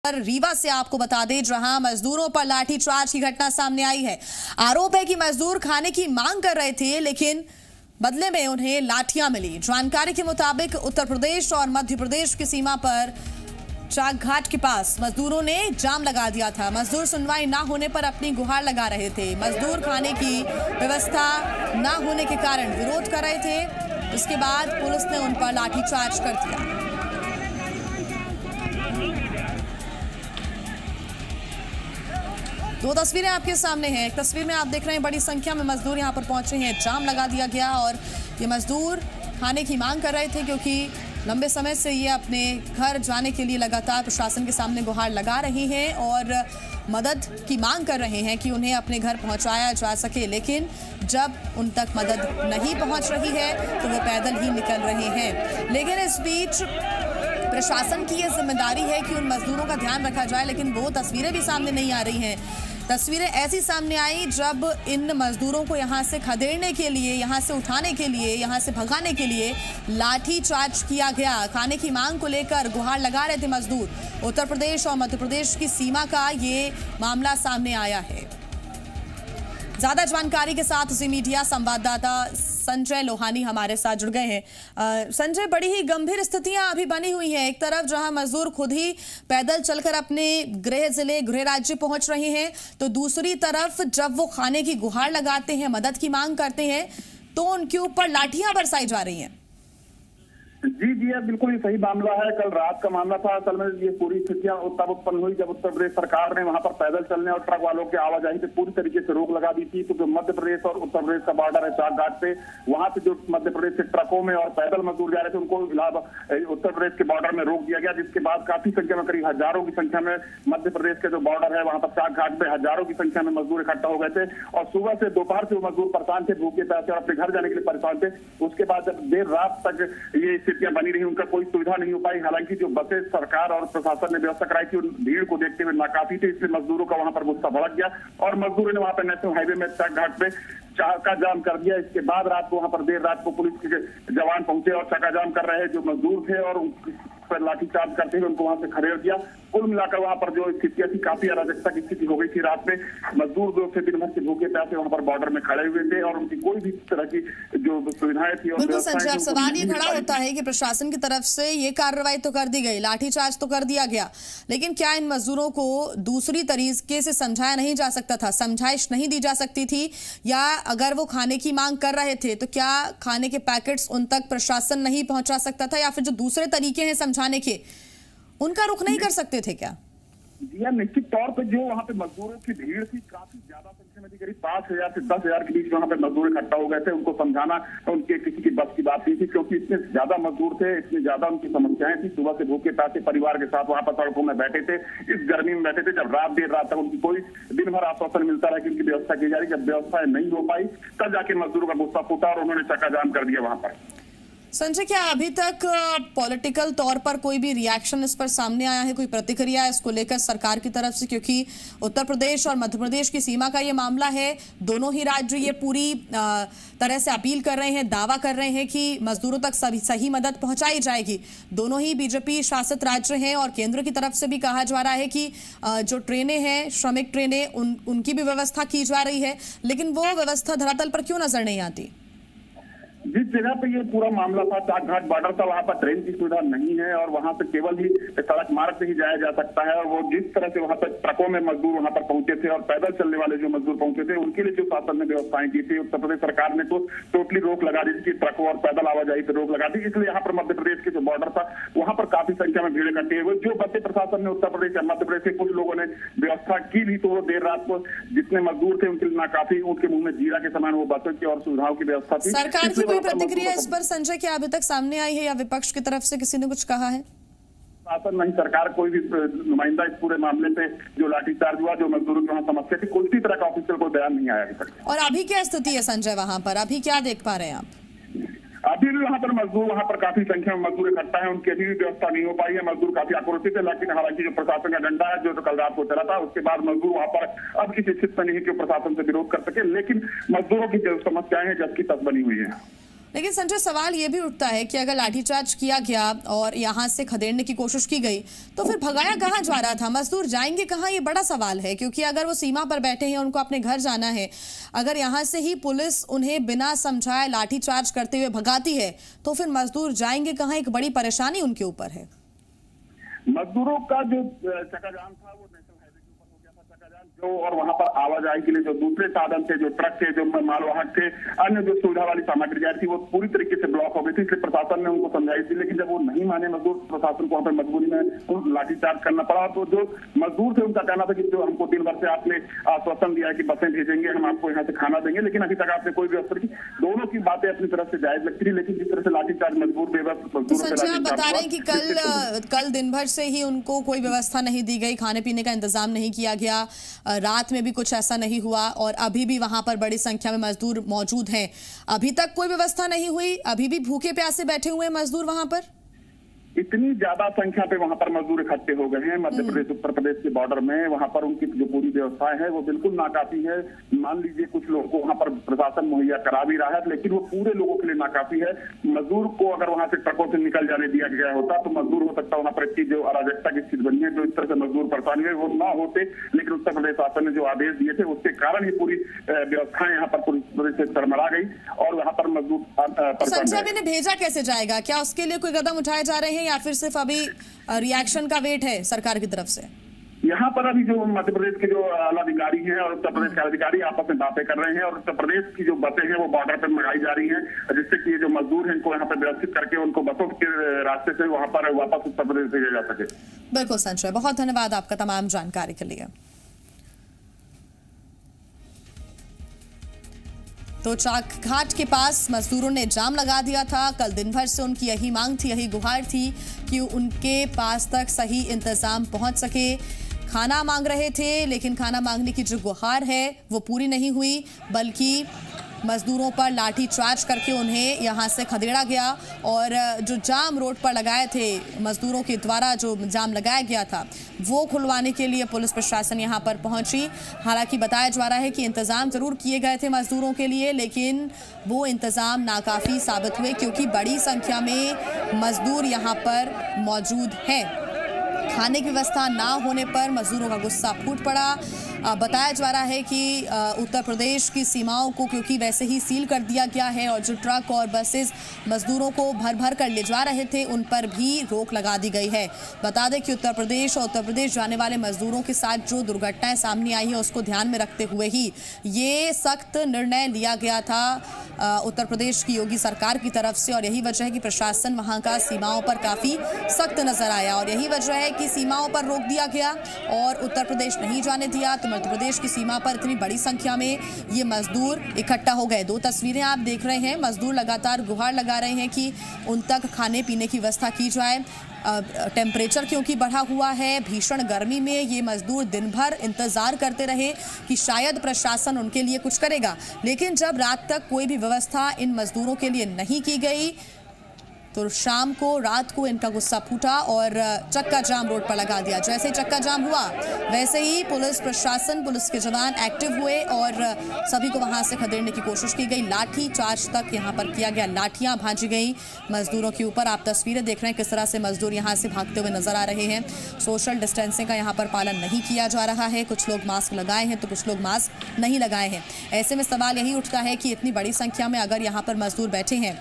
रीवा से आपको बता दें, जहां मजदूरों पर लाठीचार्ज की घटना सामने आई है। आरोप है कि मजदूर खाने की मांग कर रहे थे, लेकिन बदले में उन्हें लाठियां मिली। जानकारी के मुताबिक उत्तर प्रदेश और मध्य प्रदेश की सीमा पर चाक घाट के पास मजदूरों ने जाम लगा दिया था। मजदूर सुनवाई ना होने पर अपनी गुहार लगा रहे थे। मजदूर खाने की व्यवस्था ना होने के कारण विरोध कर रहे थे। इसके बाद पुलिस ने उन पर लाठीचार्ज कर दिया। दो तस्वीरें आपके सामने हैं। एक तस्वीर में आप देख रहे हैं बड़ी संख्या में मजदूर यहां पर पहुंचे हैं, जाम लगा दिया गया और ये मजदूर खाने की मांग कर रहे थे, क्योंकि लंबे समय से ये अपने घर जाने के लिए लगातार प्रशासन के सामने गुहार लगा रही हैं और मदद की मांग कर रहे हैं कि उन्हें अपने घर पहुंचाया जा सके। लेकिन जब उन तक मदद नहीं पहुंच रही है तो वो पैदल ही निकल रहे हैं। लेकिन इस बीच प्रशासन की ये जिम्मेदारी है कि उन मजदूरों का ध्यान रखा जाए, लेकिन वो तस्वीरें भी सामने नहीं आ रही हैं। तस्वीरें ऐसी सामने आई जब इन मजदूरों को यहां से खदेड़ने के लिए, यहां से उठाने के लिए, यहां से भगाने के लिए लाठी चार्ज किया गया। खाने की मांग को लेकर गुहार लगा रहे थे मजदूर। उत्तर प्रदेश और मध्य प्रदेश की सीमा का ये मामला सामने आया है। ज्यादा जानकारी के साथ जी मीडिया संवाददाता संजय लोहानी हमारे साथ जुड़ गए हैं। संजय, बड़ी ही गंभीर स्थितियां अभी बनी हुई हैं। एक तरफ जहां मजदूर खुद ही पैदल चलकर अपने गृह जिले, गृह राज्य पहुंच रहे हैं, तो दूसरी तरफ जब वो खाने की गुहार लगाते हैं, मदद की मांग करते हैं, तो उनके ऊपर लाठियां बरसाई जा रही हैं। जी, बिल्कुल ही सही मामला है। कल रात का मामला था। असल में ये पूरी स्थितियां तब उत्पन्न हुई जब उत्तर प्रदेश सरकार ने वहां पर पैदल चलने और ट्रक वालों के आवाजाही पे पूरी तरीके से रोक लगा दी थी। तो जो मध्य प्रदेश और उत्तर प्रदेश का बॉर्डर है चाक घाट पे, वहां से जो मध्य प्रदेश से ट्रकों में और पैदल मजदूर जा रहे थे, उनको उत्तर प्रदेश के बॉर्डर में रोक दिया गया, जिसके बाद काफी संख्या में, करीब हजारों की संख्या में मध्य प्रदेश के जो बॉर्डर है वहां पर चाक घाट पे हजारों की संख्या में मजदूर इकट्ठा हो गए थे। और सुबह से दोपहर से वो मजदूर परेशान थे, भूखे प्यासे और अपने घर जाने के लिए परेशान थे। उसके बाद जब देर रात तक ये स्थितियां बनी रही, उनका कोई सुविधा नहीं हो पाई। हालांकि जो बसें सरकार और प्रशासन ने व्यवस्था कराई थी, उन भीड़ को देखते हुए नाकाफी थे, इसलिए मजदूरों का वहां पर गुस्सा भड़क गया और मजदूरों ने वहां पर नेशनल हाईवे में चाक घाट पे चक्का जाम कर दिया। इसके बाद रात को वहां पर देर रात को पुलिस के जवान पहुंचे और चक्का जाम कर रहे जो मजदूर थे और पर लाठीचार्ज करते हुए उनको वहां से खदेड़ दिया। कुल मिलाकर वहां पर जो स्थितियां थी, काफी अराजकता की स्थिति हो गई थी। रात में मजदूर जो थे दिन भर से भूखे प्यासे वहां पर बॉर्डर में खड़े हुए थे और उनकी कोई भी तरह की जो सुविधाएं थी। बिल्कुल संजय, अब सवाल ये खड़ा होता है कि प्रशासन की तरफ से ये कार्रवाई तो कर दी गई, लाठीचार्ज तो कर दिया गया, लेकिन क्या इन मजदूरों को दूसरी तरीके से समझाया नहीं जा सकता था? समझाइश नहीं दी जा सकती थी? या अगर वो खाने की मांग कर रहे थे तो क्या खाने के पैकेट्स उन तक प्रशासन नहीं पहुंचा सकता था? या फिर जो दूसरे तरीके हैं समझाने के, उनका रुख नहीं कर सकते थे क्या? जी, निश्चित तौर पे जो वहाँ पे मजदूरों की भीड़ थी, काफी ज्यादा संख्या में थी, करीब 5,000 से 10,000 के बीच वहाँ पे मजदूर इकट्ठा हो गए थे। उनको समझाना उनके किसी की बस की बात नहीं थी, क्योंकि इतने ज्यादा मजदूर थे, इतनी ज्यादा उनकी समस्याएं थी। सुबह से भूखे प्यासे परिवार के साथ वहाँ पर सड़कों में बैठे थे, इस गर्मी में बैठे थे। जब देर रात तक उनकी कोई दिन भर आश्वासन मिलता रहा कि उनकी व्यवस्था की जा रही, जब व्यवस्था नहीं हो पाई तब जाके मजदूरों का गुस्सा फूटा और उन्होंने चक्का जाम कर दिया वहां पर। संजय, क्या अभी तक पॉलिटिकल तौर पर कोई भी रिएक्शन इस पर सामने आया है, कोई प्रतिक्रिया इसको लेकर सरकार की तरफ से? क्योंकि उत्तर प्रदेश और मध्य प्रदेश की सीमा का ये मामला है, दोनों ही राज्य ये पूरी तरह से अपील कर रहे हैं, दावा कर रहे हैं कि मजदूरों तक सही मदद पहुंचाई जाएगी। दोनों ही बीजेपी शासित राज्य हैं और केंद्र की तरफ से भी कहा जा रहा है कि जो ट्रेनें हैं, श्रमिक ट्रेनें, उनकी भी व्यवस्था की जा रही है, लेकिन वो व्यवस्था धरातल पर क्यों नजर नहीं आती? जिस जगह पे ये पूरा मामला था, चाक घाट बॉर्डर था, वहां पर ट्रेन की सुविधा नहीं है और वहां पे केवल ही सड़क मार्ग से ही जाया जा सकता है। और वो जिस तरह से वहां पर ट्रकों में मजदूर वहां पर पहुंचे थे और पैदल चलने वाले जो मजदूर पहुंचे थे, उनके लिए जो शासन ने व्यवस्थाएं की थी, उत्तर प्रदेश सरकार ने तो टोटली रोक लगा दी थी, ट्रकों और पैदल आवाजाही पर रोक लगा दी। इसलिए यहाँ पर मध्य प्रदेश के जो बॉर्डर था वहां पर काफी संख्या में भीड़ इकट्ठे हुए। जो बसें प्रशासन ने उत्तर प्रदेश या मध्य प्रदेश के कुछ लोगों ने व्यवस्था की भी, तो वो देर रात को जितने मजदूर थे उनके लिए नाकाफी, उनके मुंह में जीरा के समान वो बसों की और सुविधाओं की व्यवस्था थी। सरकार की कोई प्रतिक्रिया इस पर संजय क्या अभी तक सामने आई है, या विपक्ष की तरफ से किसी ने कुछ कहा है? शासन नहीं, सरकार कोई भी नुमाइंदा इस पूरे मामले पे जो लाठीचार्ज हुआ, जो मजदूरों की वहाँ समस्या थी, किसी तरह का ऑफिशियल कोई बयान नहीं आया अभी तक। और अभी क्या स्थिति है संजय वहां पर? अभी क्या देख पा रहे हैं आप? अभी भी वहां पर मजदूर, वहां पर काफी संख्या में मजदूर इकट्ठा है, उनकी अभी भी व्यवस्था नहीं हो पाई है। मजदूर काफी आक्रोशित है, लेकिन हालांकि जो प्रशासन का डंडा है, जो कल रात को चला था, उसके बाद मजदूर वहां पर अब इस स्थिति में नहीं है कि प्रशासन से विरोध कर सके। लेकिन मजदूरों की जो समस्याएं हैं, जबकि तक बनी हुई है। लेकिन संजय, सवाल ये भी उठता है कि अगर लाठीचार्ज किया गया और यहाँ से खदेड़ने की कोशिश की गई तो फिर भगाया कहाँ जा रहा था? मजदूर जाएंगे कहाँ? ये बड़ा सवाल है, क्योंकि अगर वो सीमा पर बैठे हैं, उनको अपने घर जाना है, अगर यहाँ से ही पुलिस उन्हें बिना समझाए लाठीचार्ज करते हुए भगाती है तो फिर मजदूर जाएंगे कहाँ? एक बड़ी परेशानी उनके ऊपर है। मजदूरों का जो चक्काजाम था वो नेशनल हाईवे के ऊपर हो गया था चक्काजाम, जो और वहां पर आवाजाही के लिए जो दूसरे साधन थे, जो ट्रक थे, जो मालवाहक थे, अन्य जो सुविधा वाली सामग्री जा रही थी, वो पूरी तरीके से ब्लॉक हो गई थी। इसलिए प्रशासन ने उनको समझाई थी, लेकिन जब वो नहीं माने मजदूर, प्रशासन को वहां पर मजबूरी में लाठीचार्ज करना पड़ा। तो जो मजदूर थे उनका कहना था कि जो हमको दिन भर से आपने आश्वासन दिया कि बसें भेजेंगे, हम आपको यहाँ से खाना देंगे, लेकिन अभी तक आपने कोई व्यवस्था की। दोनों की बातें अपनी तरफ से जायज लगती थी, लेकिन जिस तरह से लाठीचार्ज मजबूर बेवस संजय, आप बता रहे हैं कि कल दिन भर से ही उनको कोई व्यवस्था नहीं दी गई, खाने पीने का इंतजाम नहीं किया गया, रात में भी कुछ ऐसा नहीं हुआ और अभी भी वहां पर बड़ी संख्या में मजदूर मौजूद हैं। अभी तक कोई व्यवस्था नहीं हुई, अभी भी भूखे प्यासे बैठे हुए हैं मजदूर वहां पर। इतनी ज्यादा संख्या पे वहां पर मजदूर इकट्ठे हो गए हैं मध्य प्रदेश उत्तर प्रदेश के बॉर्डर में। वहां पर उनकी जो पूरी व्यवस्थाएं है वो बिल्कुल नाकाफी है। मान लीजिए कुछ लोगों को वहां पर प्रशासन मुहैया करा भी रहा है, लेकिन वो पूरे लोगों के लिए नाकाफी है। मजदूर को अगर वहां से ट्रकों से निकल जाने दिया गया होता तो मजदूर हो सकता वहां पर इतनी जो अराजकता की स्थिति बनी है, जो इस तरह से मजदूर परेशानी है, वो ना होते। लेकिन उत्तर प्रदेश शासन ने जो आदेश दिए थे उसके कारण ही पूरी व्यवस्थाएं यहाँ पर पूरी तरह से चरमरा गई और वहां पर मजदूर। संजय, इन्हें भेजा कैसे जाएगा? क्या उसके लिए कोई कदम उठाए जा रहे हैं या फिर सिर्फ अभी रिएक्शन का वेट है सरकार की तरफ से? यहाँ पर अभी जो मध्य प्रदेश के जो आला अधिकारी हैं और उत्तर प्रदेश के अधिकारी आपस में बातें कर रहे हैं और उत्तर प्रदेश की जो बसें हैं वो बॉर्डर पर मंगाई जा रही हैं, जिससे कि ये जो मजदूर हैं इनको यहाँ पर व्यवस्थित करके उनको बसों के रास्ते से वहां पर वापस उत्तर प्रदेश भेजा जा सके। बिल्कुल संजय, बहुत धन्यवाद आपका तमाम जानकारी के लिए। तो चाक घाट के पास मजदूरों ने जाम लगा दिया था। कल दिन भर से उनकी यही मांग थी, यही गुहार थी कि उनके पास तक सही इंतजाम पहुंच सके। खाना मांग रहे थे, लेकिन खाना मांगने की जो गुहार है वो पूरी नहीं हुई, बल्कि मजदूरों पर लाठी चार्ज करके उन्हें यहां से खदेड़ा गया और जो जाम रोड पर लगाए थे मजदूरों के द्वारा, जो जाम लगाया गया था वो खुलवाने के लिए पुलिस प्रशासन यहां पर पहुंची। हालांकि बताया जा रहा है कि इंतजाम जरूर किए गए थे मजदूरों के लिए, लेकिन वो इंतजाम नाकाफी साबित हुए क्योंकि बड़ी संख्या में मजदूर यहां पर मौजूद हैं। खाने की व्यवस्था ना होने पर मजदूरों का गुस्सा फूट पड़ा। बताया जा रहा है कि उत्तर प्रदेश की सीमाओं को क्योंकि वैसे ही सील कर दिया गया है और जो ट्रक और बसेस मजदूरों को भर भर कर ले जा रहे थे उन पर भी रोक लगा दी गई है। बता दें कि उत्तर प्रदेश और उत्तर प्रदेश जाने वाले मजदूरों के साथ जो दुर्घटनाएं सामने आई है उसको ध्यान में रखते हुए ही ये सख्त निर्णय लिया गया था उत्तर प्रदेश की योगी सरकार की तरफ से, और यही वजह है कि प्रशासन वहां का सीमाओं पर काफी सख्त नजर आया और यही वजह है कि सीमाओं पर रोक दिया गया और उत्तर प्रदेश नहीं जाने दिया। तो मध्य प्रदेश की सीमा पर इतनी बड़ी संख्या में ये मजदूर इकट्ठा हो गए। दो तस्वीरें आप देख रहे हैं, मजदूर लगातार गुहार लगा रहे हैं कि उन तक खाने पीने की व्यवस्था की जाए। टेम्परेचर क्योंकि बढ़ा हुआ है, भीषण गर्मी में ये मजदूर दिन भर इंतजार करते रहे कि शायद प्रशासन उनके लिए कुछ करेगा, लेकिन जब रात तक कोई भी व्यवस्था इन मजदूरों के लिए नहीं की गई तो शाम को, रात को इनका गुस्सा फूटा और चक्का जाम रोड पर लगा दिया। जैसे ही चक्का जाम हुआ वैसे ही पुलिस प्रशासन, पुलिस के जवान एक्टिव हुए और सभी को वहां से खदेड़ने की कोशिश की गई। लाठी चार्ज तक यहां पर किया गया, लाठियां भांजी गई मजदूरों के ऊपर। आप तस्वीरें देख रहे हैं किस तरह से मजदूर यहां से भागते हुए नजर आ रहे हैं। सोशल डिस्टेंसिंग का यहां पर पालन नहीं किया जा रहा है। कुछ लोग मास्क लगाए हैं तो कुछ लोग मास्क नहीं लगाए हैं। ऐसे में सवाल यही उठता है कि इतनी बड़ी संख्या में अगर यहाँ पर मजदूर बैठे हैं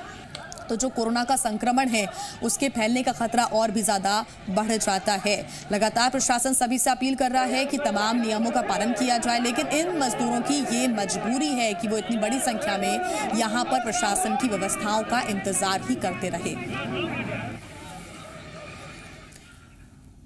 तो जो कोरोना का संक्रमण है उसके फैलने का खतरा और भी ज्यादा बढ़ जाता है। लगातार प्रशासन सभी से अपील कर रहा है कि तमाम नियमों का पालन किया जाए, लेकिन इन मजदूरों की ये मजबूरी है कि वो इतनी बड़ी संख्या में यहाँ पर प्रशासन की व्यवस्थाओं का इंतजार ही करते रहे।